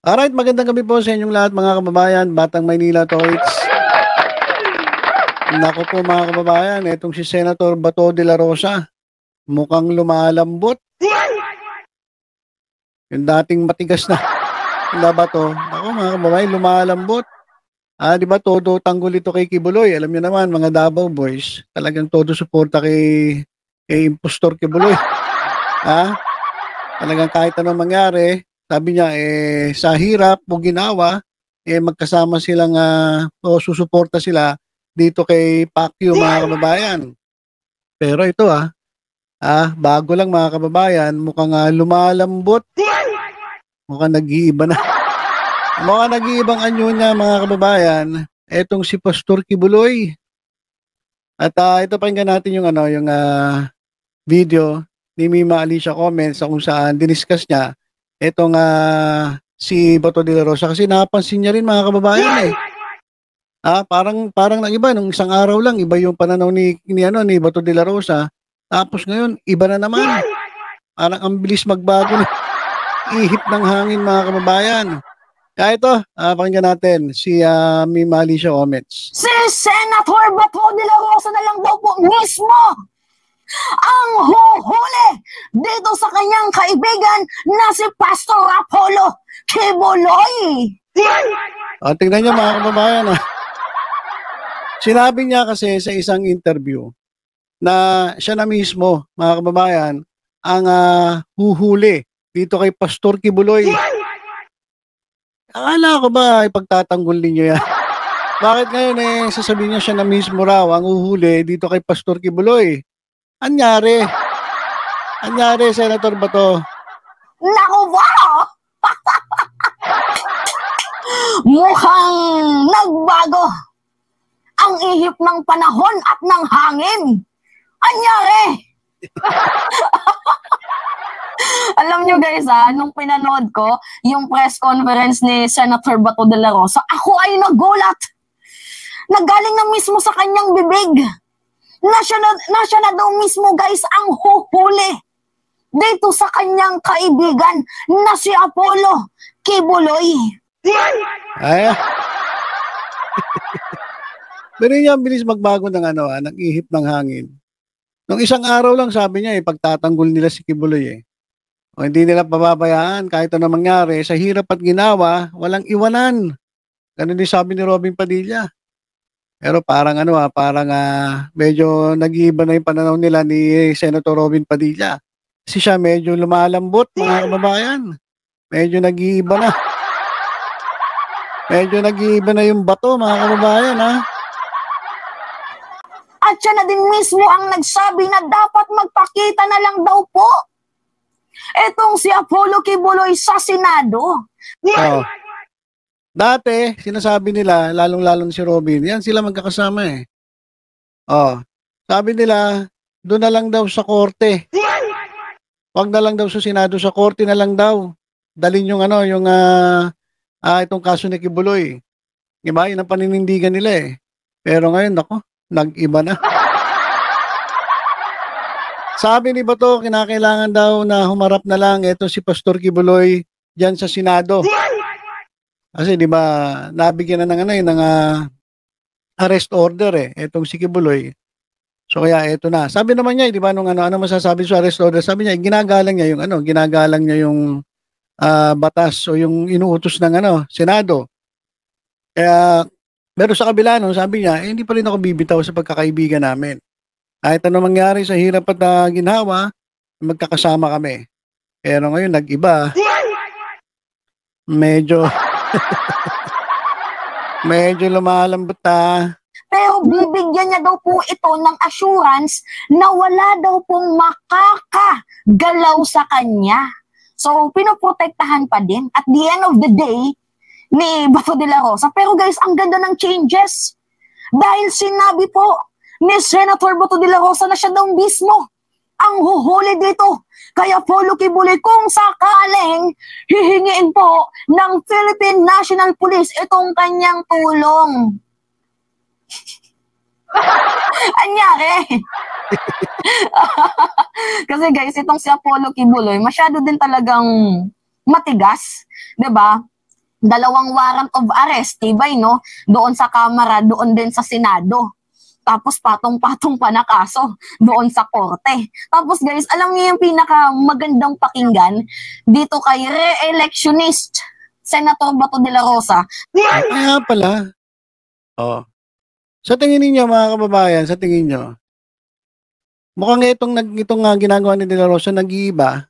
Alright, magandang gabi po sa inyong lahat mga kababayan, Batang Maynila Toits. Naku po mga kababayan, itong si Senator Bato de la Rosa, mukhang lumalambot. Yung dating matigas na bato, naku mga kababayan, lumalambot. Di ba todo tanggol ito kay Kibuloy? Alam niyo naman, mga Davao Boys, talagang todo suporta kay Impostor Kibuloy. Talagang kahit anong mangyari, sabi niya, sa hirap o ginawa, magkasama silang o susuporta sila dito kay Pacquiao mga kababayan. Pero ito bago lang mga kababayan, mukhang lumalambot, mukhang nag-iiba na. Mukhang nag-iibang anyo niya mga kababayan, etong si Pastor Kibuloy. At ito pakinggan natin yung video ni Mima Alicia Comments kung saan diniscuss niya etong si Bato de la Rosa kasi napansin niya rin mga kababayan parang nag-iba nung isang araw lang iba yung pananaw ni Bato de la Rosa, tapos ngayon iba na naman, parang ang bilis magbago na ihip ng hangin mga kababayan. Kaya ito, pakinggan natin si Mima Alicia Comments. Si Senator Bato de la Rosa na lang daw po mismo ang huhuli dito sa kanyang kaibigan na si Pastor Apollo Kibuloy. Tingnan niyo mga kababayan Sinabi niya kasi sa isang interview na siya na mismo mga kababayan ang huhuli dito kay Pastor Kibuloy. Akala ko ba ipagtatanggol ninyo yan? Bakit ngayon sasabihin niya siya na mismo raw ang huhuli dito kay Pastor Kibuloy? Anyari, Senator Bato? Naku ba? Mukhang nagbago ang ihip ng panahon at ng hangin. Anyari? Alam nyo guys nung pinanood ko yung press conference ni Senator Bato de la Rosa, ako ay nagulat. Nagaling na mismo sa kanyang bibig na siya na daw mismo guys ang huhuli dito sa kanyang kaibigan na si Apollo Kibuloy. Pero niya ang bilis magbago ng ng ihip ng hangin. Nung isang araw lang sabi niya pagtatanggol nila si Kibuloy O hindi nila pababayaan kahit ano mangyari, sa hirap at ginawa, walang iwanan. Ganun din sabi ni Robin Padilla. Pero parang medyo nag-iiba na yung pananaw nila ni Senator Robin Padilla. Kasi siya medyo lumalambot mga kababayan. Medyo nag-iiba na. Medyo nag-iiba na yung bato mga kababayan At siya na din mismo ang nagsabi na dapat magpakita na lang daw po etong si Apollo Kibuloy sa Senado. Dati, sinasabi nila, lalong-lalong si Robin, yan sila magkakasama sabi nila, doon na lang daw sa korte. Wag na lang daw sa Senado, sa korte na lang daw. Dalin yung itong kaso ni Kibuloy. Diba? Yun ang paninindigan nila Pero ngayon, nag-iba na. Sabi ni Bato, kinakailangan daw na humarap na lang ito si Pastor Kibuloy diyan sa Senado. Kasi 'di ba, nabigyan na ng arrest order etong si Kibuloy. So kaya ito na. Sabi naman niya, 'di ba, nung ano masasabi sa arrest order, sabi niya ginagalang niya yung batas o yung inuutos ng Senado. Kaya pero sa kabila sabi niya, hindi pa rin ako bibitaw sa pagkakaibigan namin. Kahit ano mangyari sa hirap at ginhawa, magkakasama kami. Pero ngayon, nag-iba. Medyo lumalambot Pero bibigyan niya daw po ito ng assurance na wala daw pong makakagalaw sa kanya. So, pinoprotektahan pa din at the end of the day ni Bato de la Rosa. Pero guys, ang ganda ng changes. Dahil sinabi po ni Senator Bato de la Rosa na siya daw mismo ang huhuli dito kay Apollo Kibuloy kung sakaling hihingiin po ng Philippine National Police itong kanyang tulong. Anyari? Kasi guys, itong si Apollo Kibuloy, masyado din talagang matigas, 'di ba? Dalawang warrant of arrest, tibay, no? Doon sa Kamara, doon din sa Senado. Tapos patong-patong pa na kaso doon sa korte. Tapos guys, alam niyo yung pinakamagandang pakinggan dito kay re-electionist Senator Bato de la Rosa. Kaya pala. Oh. Sa tingin niyo mga kababayan, sa tingin niyo, mukhang itong ginagawa ni De La Rosa nag-iiba.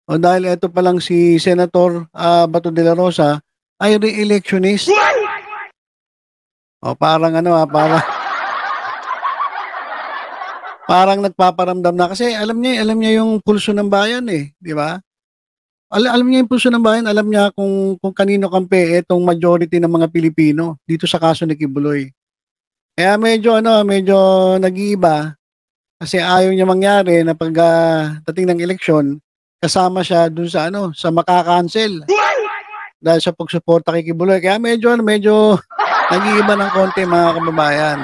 O dahil ito pa lang si Senator Bato de la Rosa ay re-electionist. O parang parang nagpaparamdam na kasi alam niya yung pulso ng bayan di ba? Alam niya yung pulso ng bayan, alam niya kung kanino kampe itong majority ng mga Pilipino dito sa kaso ni Kibuloy. Kaya medyo nag-iiba kasi ayaw niya mangyari na pag dating ng eleksyon kasama siya dun sa sa makakancel dahil sa pagsuporta kay Kibuloy. Kaya medyo nag-iiba ng konti mga kababayan.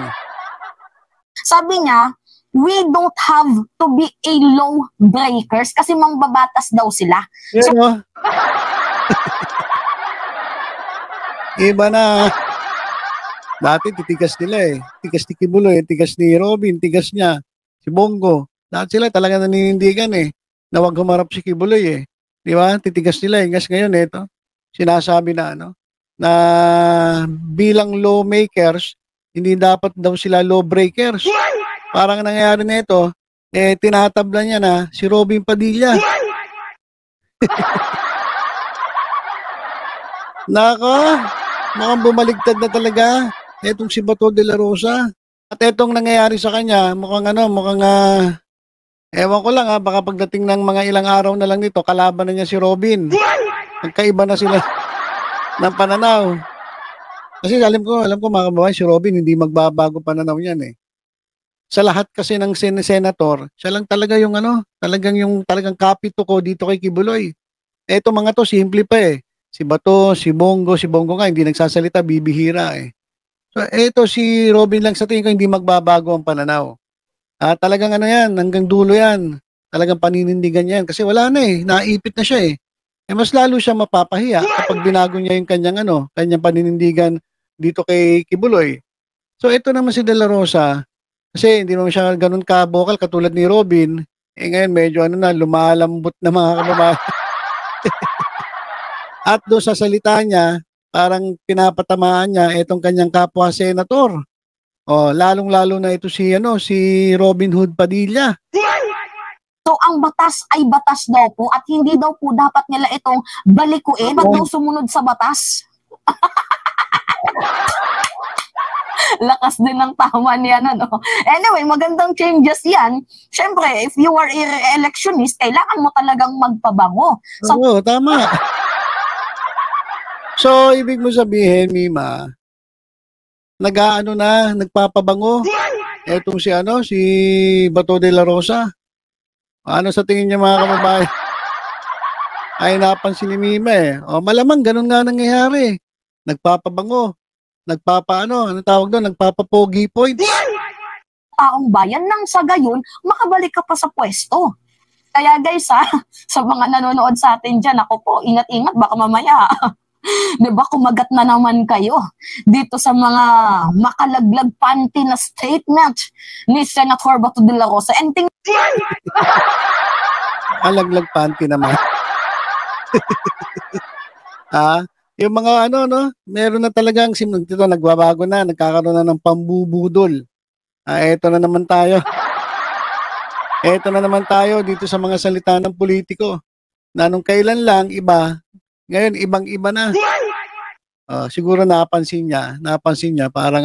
Sabi niya, we don't have to be a law breakers kasi mangbabatas daw sila. Pero, iba na. Dati titigas nila Tigas ni Kibuloy, tigas ni Robin, tigas niya. Si Bongo. Lahat sila talaga naninindigan na wag humarap si Kibuloy Di ba? Titigas nila Ngas ngayon sinasabi na na bilang lawmakers, hindi dapat daw sila lawbreakers. Parang nangyayari na ito, tinatabla niya na si Robin Padilla. Nako, mukhang bumaligtad na talaga etong si Bato de la Rosa. At etong nangyayari sa kanya, mukhang ewan ko lang baka pagdating ng mga ilang araw na lang nito, kalaban na niya si Robin. Nagkaiba na sila ng pananaw. Kasi alam ko mga kababayan, si Robin hindi magbabago pananaw niyan Sa lahat kasi ng senator, siya lang talaga yung talagang kapito ko dito kay Kibuloy. Eto mga to, simple pa Si Bato, si Bongo nga, hindi nagsasalita, bibihira So eto si Robin lang sa tingin ko hindi magbabago ang pananaw. Talagang yan, hanggang dulo yan. Talagang paninindigan yan. Kasi wala na naipit na siya mas lalo siya mapapahiya kapag binago niya yung kanyang paninindigan dito kay Kibuloy. So ito naman si De La Rosa, kasi hindi naman siya ganun ka-vocal katulad ni Robin. Ngayon medyo lumalambot na mga kababayan. At doon sa salita niya, parang pinapatamaan niya itong kanyang kapwa senator. Lalong-lalo na ito si Robin Hood Padilla. So ang batas ay batas daw po at hindi daw po dapat nila itong balikuin at daw sumunod sa batas. Lakas din ng tama niyan Anyway, magandang changes yan. Siyempre, if you are electionist, kailangan mo talagang magpabango. Oo, tama. So, ibig mo sabihin, Mima, nagpapabango. Etong si Bato de la Rosa. Ano sa tingin niya mga kababayan? Ay napansin ni Mima malamang ganun nga nangyayari. Nagpapabango. Ano tawag doon? Nagpapapogi points. Taong bayan nang sa gayon, makabalik ka pa sa pwesto. Kaya guys sa mga nanonood sa atin dyan, ako po, ingat-ingat, baka mamaya, diba, kumagat na naman kayo dito sa mga makalaglag panty na statement ni Senator Bato de la Rosa. And alaglag panty naman. Yung mga meron na talagang dito nagbabago na, nagkakaroon na ng pambubudol. Eto na naman tayo. Eto na naman tayo dito sa mga salita ng politiko. Na nung kailan lang iba, ngayon ibang-iba na. Siguro napansin niya parang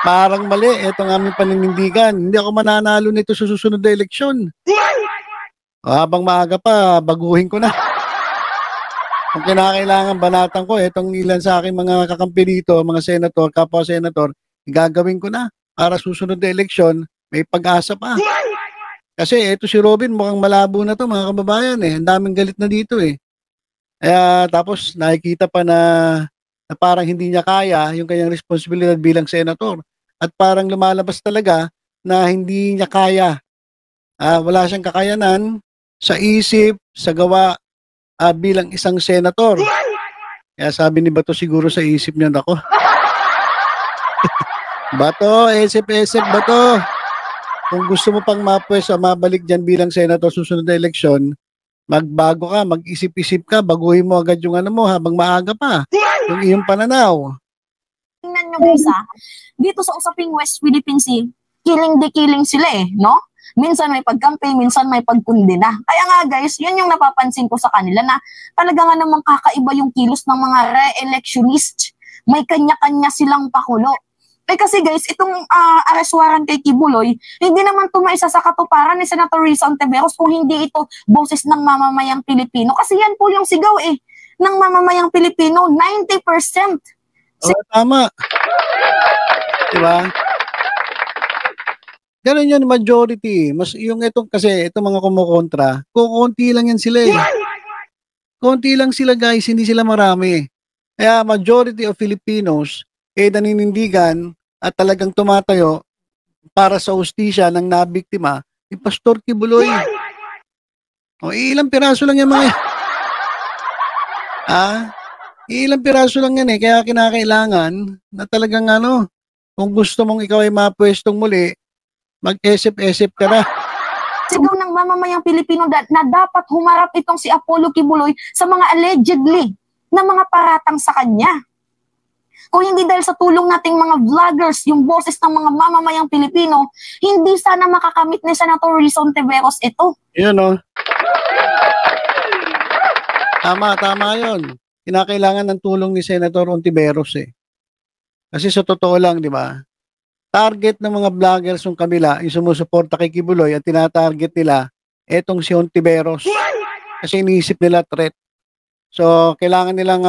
parang mali etong aming paninindigan. Hindi ako mananalo nito sa susunod na eleksyon. Habang maaga pa, baguhin ko na. Kung kinakailangan banatan ko, itong ilan sa aking mga kakampi dito, mga senator, kapwa senator, gagawin ko na para susunod na eleksyon, may pag-asa pa. Kasi ito si Robin, mukhang malabo na to mga kababayan Ang daming galit na dito tapos nakikita pa na parang hindi niya kaya yung kanyang responsibilidad bilang senator. At parang lumalabas talaga na hindi niya kaya. Wala siyang kakayanan sa isip, sa gawa, bilang isang senator. Kaya sabi ni Bato siguro sa isip niya, nako, Bato, isip-isip, Bato. Kung gusto mo pang mapwesto, mabalik dyan bilang senator susunod na eleksyon, magbago ka, mag-isip-isip ka, baguhin mo agad yung ano mo habang maaga pa. Yung iyong pananaw. Tingnan nyo guys dito sa usaping West Philippine Sea, killing de killing sila no? Minsan may pagkampi, minsan may pagkundina. Kaya nga guys, yan yung napapansin ko sa kanila na talaga nga namang kakaiba yung kilos ng mga re-electionist. May kanya-kanya silang pakulo. Kasi guys, itong arrest warrant kay Kibuloy, hindi naman tumaisa sa katuparan ni Senator Risa Ontiveros kung hindi ito boses ng mamamayang Pilipino. Kasi yan po yung sigaw ng mamamayang Pilipino, 90%. Tama. Diba? Ganun yun, majority. Mas yung itong kasi, itong mga kumukontra, kukunti lang yan sila Konti lang sila guys, hindi sila marami. Kaya majority of Filipinos, naninindigan at talagang tumatayo para sa ustisya ng nabiktima ni Pastor Kibuloy. Ilang piraso lang yan mga ilang piraso lang yan kaya kinakailangan na talagang kung gusto mong ikaw ay mapwestong muli, mag-esip-esip ka na. Sigaw ng mamamayang Pilipino na dapat humarap itong si Apollo Kibuloy sa mga allegedly na mga paratang sa kanya. Kung hindi dahil sa tulong nating mga vloggers, yung boses ng mga mamamayang Pilipino, hindi sana makakamit ni Senator Risa Ontiveros ito. Yun Tama yun. Kinakailangan ng tulong ni Senator Ontiveros Kasi sa totoo lang, di ba? Target ng mga vloggers yung kabila, yung sumusuporta kay Kibuloy at tinatarget nila etong si Ontiveros. Kasi iniisip nila threat. So, kailangan nilang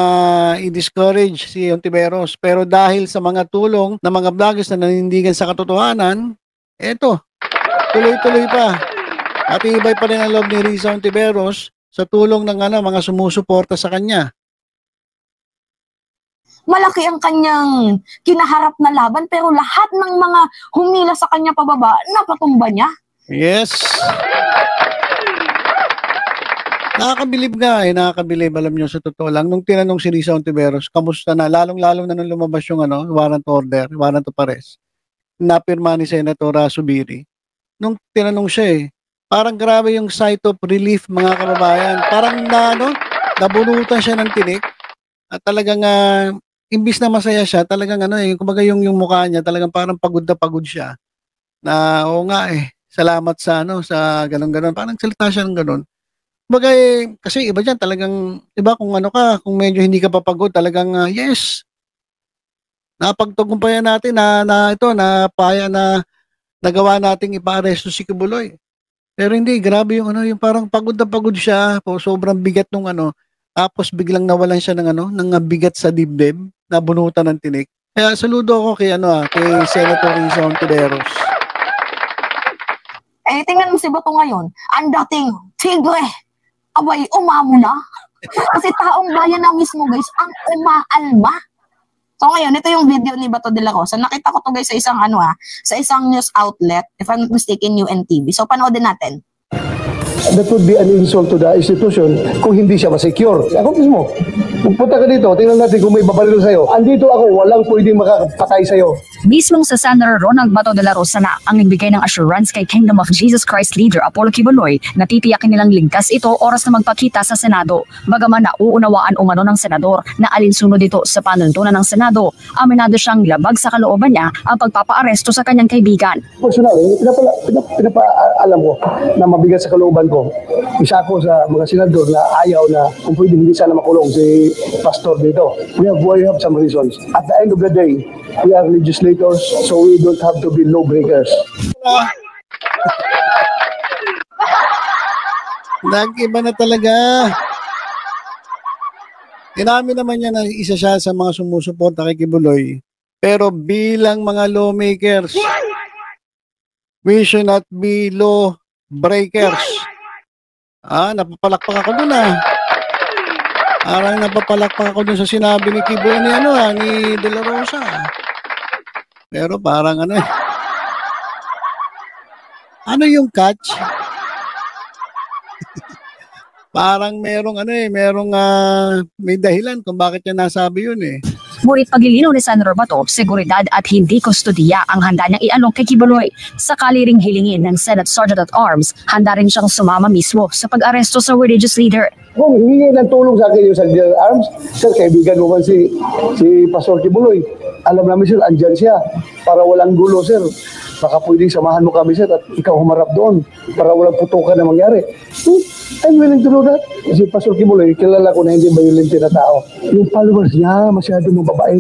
i-discourage si Ontiveros. Pero dahil sa mga tulong ng mga vloggers na nanindigan sa katotohanan, eto, tuloy-tuloy pa. At ibay pa rin ang loob ni Risa Ontiveros sa tulong ng mga sumusuporta sa kanya. Malaki ang kanyang kinaharap na laban pero lahat ng mga humila sa kanya pababa, napatumba niya. Yes. Nakakabilib nga nakakabilib. Alam nyo, sa totoo lang, nung tinanong si Risa Ontiveros, kamusta na, lalong-lalong na nung lumabas yung warrant order, warrant of arrest, napirma ni Senator Subiri. Nung tinanong siya parang grabe yung sight of relief, mga kababayan. Parang nabunutan siya ng tinik at talagang imbis na masaya siya, talagang kumbaga yung mukha niya, talagang parang pagod na pagod siya. Na oo nga salamat sa sa ganun-ganun. Parang salita siya ng ganun. Bagay, kasi iba dyan, talagang, iba kung kung medyo hindi ka papagod, talagang, yes, napagtagumpayan natin na paya na nagawa nating ipa-aresto si Kibuloy. Pero hindi, grabe yung yung parang pagod na pagod siya, sobrang bigat nung tapos biglang nawalan siya ng bigat sa dibdib, nabunutan ng tinik. Kaya saludo ako kay kay Senator Risa Ontiveros. Tingnan mo si Bato ngayon, ang dating tigre, abay, umamo na. Kasi taong bayan na mismo, guys, ang umaalma. So ngayon, ito yung video ni Bato de la Rosa. Nakita ko to guys sa isang sa isang news outlet, if I'm not mistaken, UNTV. So panoodin natin. That would be an insult to the institution kung hindi siya ma-secure. Ako mismo, pupunta ka dito, tingnan natin kung may babarilo sa'yo. Andito ako, walang pwedeng makakapatay sa'yo. Mismong sa Senator Ronald Bato de la Rosa na ang nagbigay ng assurance kay Kingdom of Jesus Christ leader Apollo Kibuloy na titiyakin nilang ligtas ito oras na magpakita sa Senado. Bagaman nauunawaan umano ng senador na alinsunod dito sa panuntunan ng Senado, aminado siyang labag sa kalooban niya ang pagpapaaresto sa kanyang kaibigan. Personally, pinapaalam ko na mabigat sa kalooban ko. Isa ako sa mga senador na ayaw na kung pwede hindi sana makulong si pastor dito. We have some reasons. At the end of the day, we are legislators, so we don't have to be lawbreakers. Nag-iba na talaga. Inamin naman niya na isa siya sa mga sumusuporta kay Kibuloy. Pero bilang mga lawmakers, we should not be law breakers. Napapalakpak ako dun Parang napapalakpak ako dun sa sinabi ni Kibuloy ni De La Rosa. Pero parang ano yung catch? Parang merong may dahilan kung bakit niya nasabi yun eh. Ngunit paglilinaw ni Senator Bato, seguridad at hindi kustodiya ang handa niyang ialok kay Kibuloy. Sakali ring hilingin ng Senate Sergeant at Arms, handa rin siyang sumama mismo sa pag-aresto sa religious leader. Kung hihingi ng tulong sa akin yung Sergeant at Arms, sir, kaibigan mo man si Pastor Kibuloy. Alam namin sir, andyan siya. Para walang gulo sir. Baka pwedeng samahan mo kami sir at ikaw humarap doon para walang putukan na mangyari. I'm willing to do that. Kasi Pastor Kibuloy, kilala ko na hindi violent na tao. Yung followers niya, masyado mababait.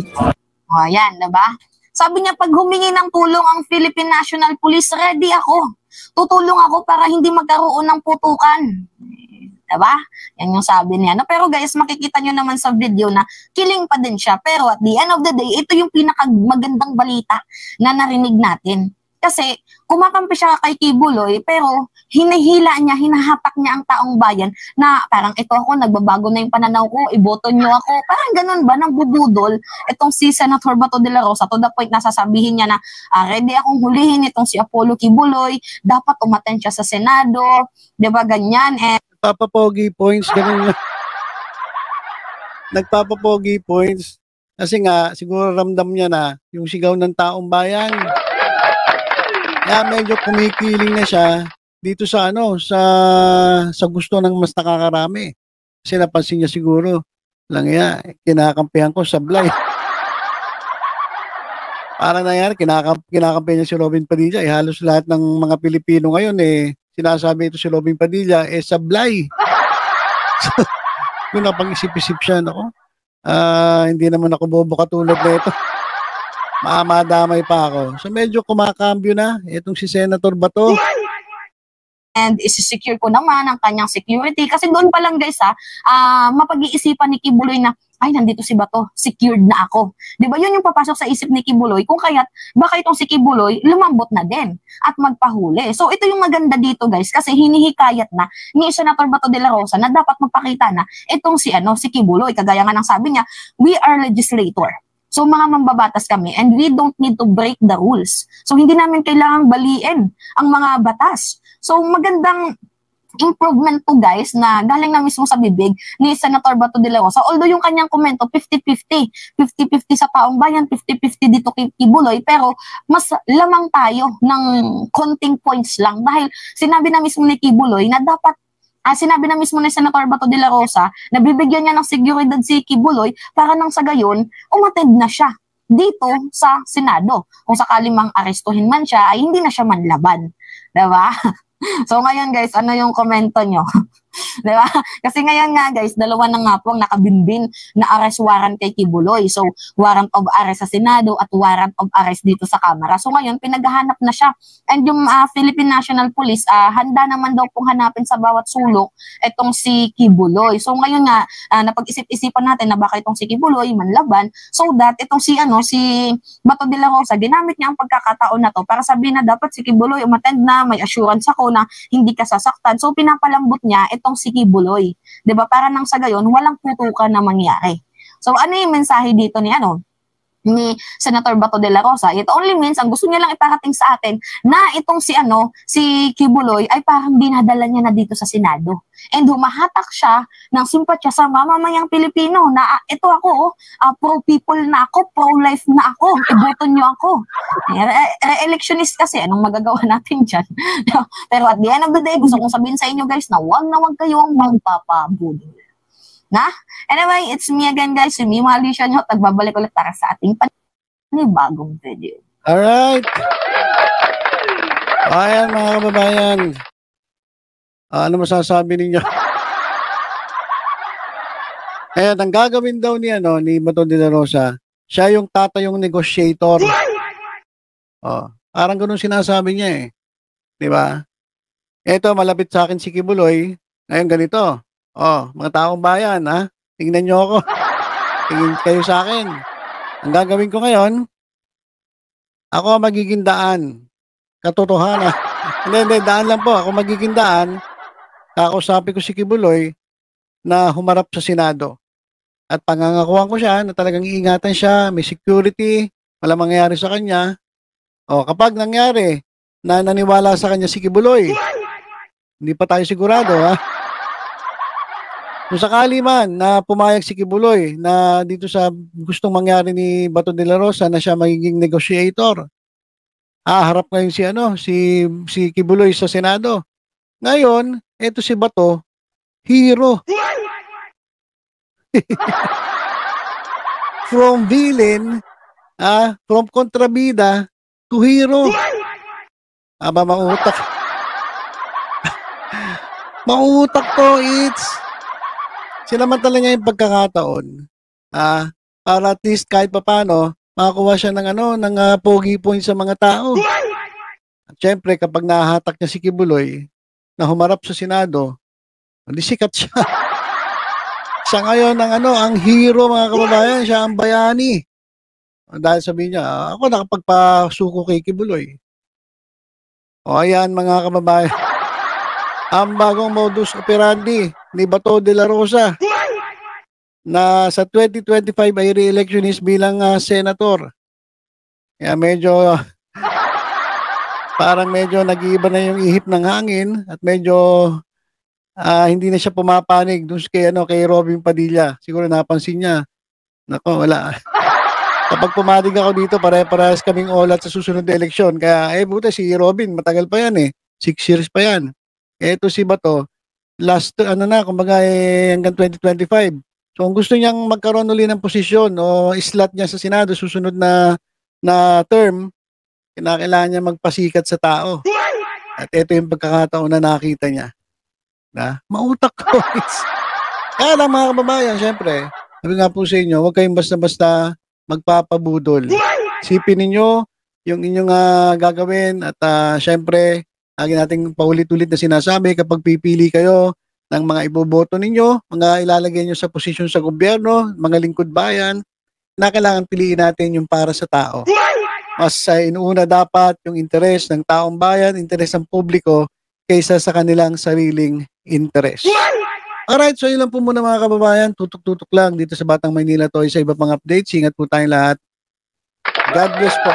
O, yan, diba? Sabi niya, pag humingi ng tulong ang Philippine National Police, ready ako. Tutulong ako para hindi magkaroon ng putukan. Diba? Yan yung sabi niya. No? Pero guys, makikita nyo naman sa video na killing pa din siya. Pero at the end of the day, ito yung pinakamagandang balita na narinig natin. Kasi kumakampi siya kay Kibuloy pero hinihila niya, hinahatak niya ang taong bayan na parang ito ako, nagbabago na yung pananaw ko, iboto niyo ako. Parang ganun ba, nang bubudol itong si Senator Bato de la Rosa to the point na sasabihin niya na ready akong hulihin itong si Apollo Kibuloy, dapat umattend siya sa Senado, di ba ganyan? Nagpapapogi points, ganun nga. Nagpapapogi points. Kasi nga, siguro ramdam niya na yung sigaw ng taong bayan. Kaya medyo kumikiling na siya dito sa sa gusto ng mas nakakarami. Kasi napansin niya siguro, kinakampihan ko sablay. Parang nangyari, kinakampihan niya si Robin Padilla. Halos lahat ng mga Pilipino ngayon sinasabi ito si Robin Padilla, sablay. So, kung napag-isip-isip siya, hindi naman ako bobo katulad na ito. Madamay pa ako. So medyo kumakambyo na itong si Senator Bato. And isi-secure ko naman ang kanyang security. Kasi doon pa lang guys mapag-iisipan ni Kibuloy na, ay nandito si Bato, secured na ako. Di ba yun yung papasok sa isip ni Kibuloy? Kung kaya't baka itong si Kibuloy lumambot na din at magpahuli. So ito yung maganda dito guys kasi hinihikayat na ni Senator Bato de la Rosa na dapat magpakita na itong si Kibuloy. Kagaya nga ng sabi niya, we are legislator. So mga mambabatas kami and we don't need to break the rules. So hindi namin kailangang baliin ang mga batas. So magandang improvement to guys na galing na mismo sa bibig ni Senator Bato de la Rosa. Although yung kanyang komento 50-50. 50-50 sa taong bayan, 50-50 dito kay Kibuloy. Pero mas lamang tayo ng konting points lang. Dahil sinabi na mismo ni Kibuloy na dapat sinabi na mismo ni Senator Bato de la Rosa na bibigyan niya ng seguridad si Kibuloy para nang sa gayon, umattend na siya dito sa Senado. Kung sakali mang arestuhin man siya, ay hindi na siya manlaban. Diba? So ngayon guys, ano yung komento nyo? Diba? Kasi ngayon nga guys, dalawa na nga po ang nakabinbin na arrest warrant kay Kibuloy. So warrant of arrest sa Senado at warrant of arrest dito sa Kamara. So ngayon, pinaghahanap na siya. And yung Philippine National Police, handa naman daw pong hanapin sa bawat sulok itong si Kibuloy. So ngayon nga, napag-isip-isipan natin na baka itong si Kibuloy manlaban so that itong si Bato de la Rosa, ginamit niya ang pagkakataon na to para sabihin na dapat si Kibuloy umattend na, may assurance ako na hindi ka sasaktan. So pinapalambot niya itong si Kibuloy. 'Di ba? Para nang sa gayon, walang putukan na mangyari. So ano yung mensahe dito ni Senator Bato de la Rosa? It only means ang gusto niya lang iparating sa atin na itong si Kibuloy ay parang dinadala niya na dito sa Senado. And humahatak siya ng simpatya sa mamamayang Pilipino na ito ako, pro-people na ako, pro-life na ako, iboto niyo ako. Re-electionist kasi, anong magagawa natin dyan? Pero at the end of the day, gusto kong sabihin sa inyo guys na wag kayong magpapabudol. Anyway, it's me again guys, si Mima Alicia nyo, tagbabalik ulit para sa ating panibagong video. Alright. Ayan mga kababayan. Ano masasabi ninyo? Ayan, ang gagawin daw ni Bato de la Rosa, siya yung tatayong negotiator. Parang ganun sinasabi niya Di ba? Ito, malapit sa akin si Kibuloy. Ngayon ganito. Mga taong bayan, tingnan nyo ako. Tingin kayo sa akin. Ang gagawin ko ngayon, ako magiging daan. Katotohanan. Hindi, daan lang po. Ako magiging daan. Kakausapin ko si Kibuloy na humarap sa Senado. At pangangakuhan ko siya na talagang iingatan siya, may security, walang mangyayari sa kanya. Kapag nangyari na naniwala sa kanya si Kibuloy, hindi pa tayo sigurado, Kung sakali man na pumayag si Kibuloy na dito sa gustong mangyari ni Bato de la Rosa na siya magiging negotiator, harap ngayon si Kibuloy sa Senado. Ngayon, eto si Bato, hero. From villain, from kontrabida to hero. Aba, mautak. Mautak to, sinamantala niya yung pagkakataon, para at least kahit papano, makakuha siya ng pogi point sa mga tao. At syempre, kapag nahatak niya si Kibuloy, na humarap sa Senado, hindi sikat siya. Siya ngayon ang hero, mga kababayan, siya ang bayani. Dahil sabihin niya, ako nakapagpasuko kay Kibuloy. O ayan, mga kababayan, ang bagong modus operandi ni Bato de la Rosa na sa 2025 ay re-electionist bilang senator. Kaya parang medyo nag-iiba na yung ihip ng hangin at medyo hindi na siya pumapanig doon kay Robin Padilla. Siguro napansin niya. Nako, wala. Kapag pumadig ako dito, pare-parehas kaming olat sa susunod na eleksyon. Kaya buti si Robin, matagal pa yan 6 years pa yan. Eto si Bato, last kumbaga hanggang 2025. So kung gusto niyang magkaroon uli ng posisyon o slot niya sa Senado susunod na term, kailangan niya magpasikat sa tao. At ito yung pagkakataon na nakita niya. Mautak ko. Kaya lang, mga kababayan, syempre, sabi nga po sa inyo, huwag kayong basta-basta magpapabudol. Sipin ninyo yung inyong gagawin at syempre, lagi nating paulit-ulit na sinasabi, kapag pipili kayo ng mga iboboto ninyo, mga ilalagay nyo sa posisyon sa gobyerno, mga lingkod bayan, na kailangan piliin natin yung para sa tao. Mas inuuna dapat yung interes ng taong bayan, interes ng publiko, kaysa sa kanilang sariling interes. Alright, so yun lang po muna, mga kababayan. Tutok-tutok lang dito sa Batang Maynila Toy sa iba pang updates. Ingat po tayong lahat. God bless po.